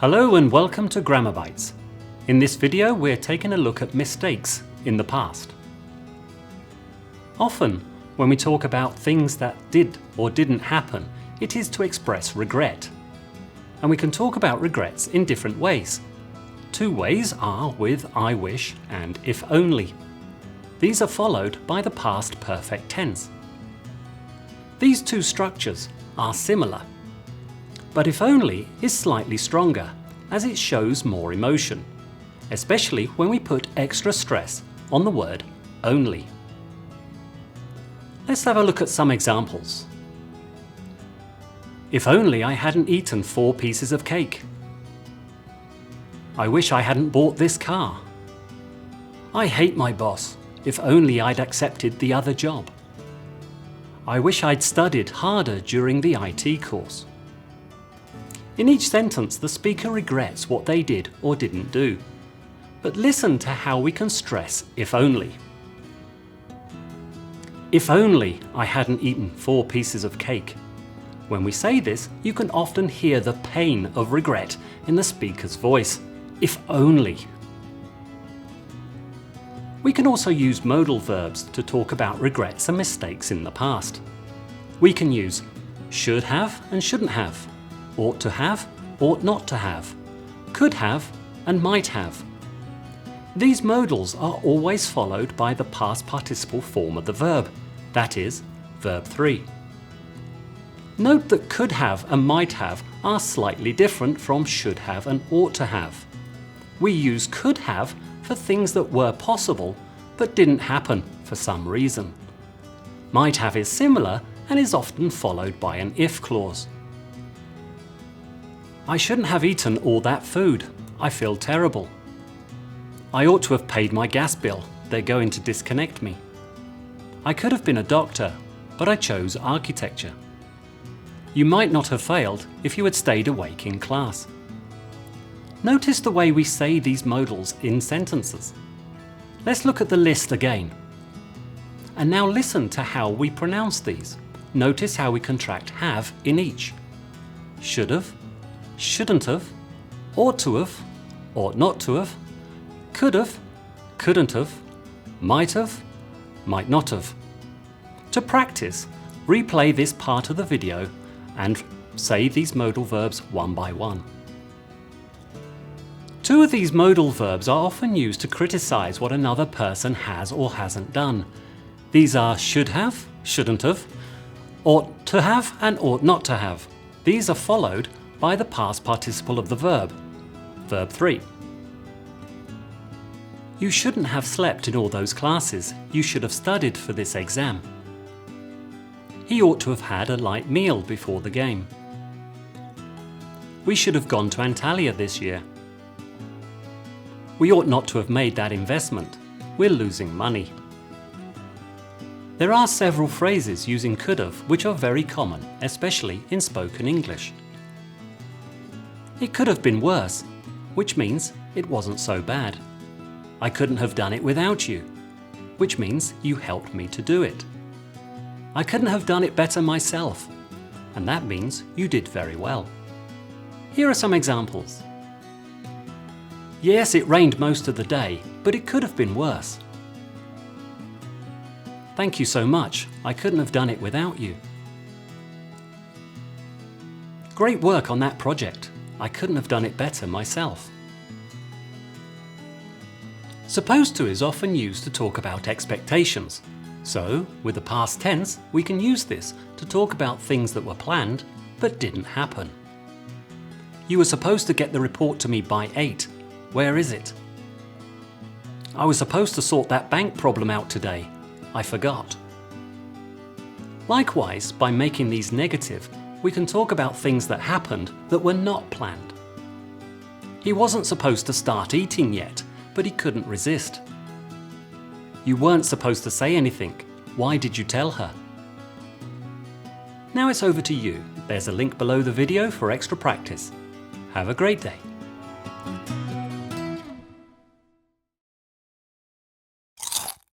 Hello and welcome to Grammar Bites. In this video we're taking a look at mistakes in the past. Often when we talk about things that did or didn't happen, it is to express regret. And we can talk about regrets in different ways. Two ways are with I wish and if only. These are followed by the past perfect tense. These two structures are similar. But if only is slightly stronger, as it shows more emotion, especially when we put extra stress on the word only. Let's have a look at some examples. If only I hadn't eaten 4 pieces of cake. I wish I hadn't bought this car. I hate my boss. If only I'd accepted the other job. I wish I'd studied harder during the IT course. In each sentence, the speaker regrets what they did or didn't do. But listen to how we can stress if only. If only I hadn't eaten 4 pieces of cake. When we say this, you can often hear the pain of regret in the speaker's voice. If only. We can also use modal verbs to talk about regrets and mistakes in the past. We can use should have and shouldn't have, ought to have, ought not to have, could have and might have. These modals are always followed by the past participle form of the verb, that is, verb 3. Note that could have and might have are slightly different from should have and ought to have. We use could have for things that were possible but didn't happen for some reason. Might have is similar and is often followed by an if clause. I shouldn't have eaten all that food. I feel terrible. I ought to have paid my gas bill. They're going to disconnect me. I could have been a doctor, but I chose architecture. You might not have failed if you had stayed awake in class. Notice the way we say these modals in sentences. Let's look at the list again. And now listen to how we pronounce these. Notice how we contract have in each. Should have, shouldn't have, ought to have, ought not to have, could have, couldn't have, might not have. To practice, replay this part of the video and say these modal verbs one by one. 2 of these modal verbs are often used to criticize what another person has or hasn't done. These are should have, shouldn't have, ought to have and ought not to have. These are followed by the past participle of the verb, verb 3. You shouldn't have slept in all those classes. You should have studied for this exam. He ought to have had a light meal before the game. We should have gone to Antalya this year. We ought not to have made that investment. We're losing money. There are several phrases using could have which are very common, especially in spoken English. It could have been worse, which means it wasn't so bad. I couldn't have done it without you, which means you helped me to do it. I couldn't have done it better myself, and that means you did very well. Here are some examples. Yes, it rained most of the day, but it could have been worse. Thank you so much. I couldn't have done it without you. Great work on that project. I couldn't have done it better myself. Supposed to is often used to talk about expectations. So, with the past tense, we can use this to talk about things that were planned but didn't happen. You were supposed to get the report to me by 8. Where is it? I was supposed to sort that bank problem out today. I forgot. Likewise, by making these negative, we can talk about things that happened that were not planned. He wasn't supposed to start eating yet, but he couldn't resist. You weren't supposed to say anything. Why did you tell her? Now it's over to you. There's a link below the video for extra practice. Have a great day.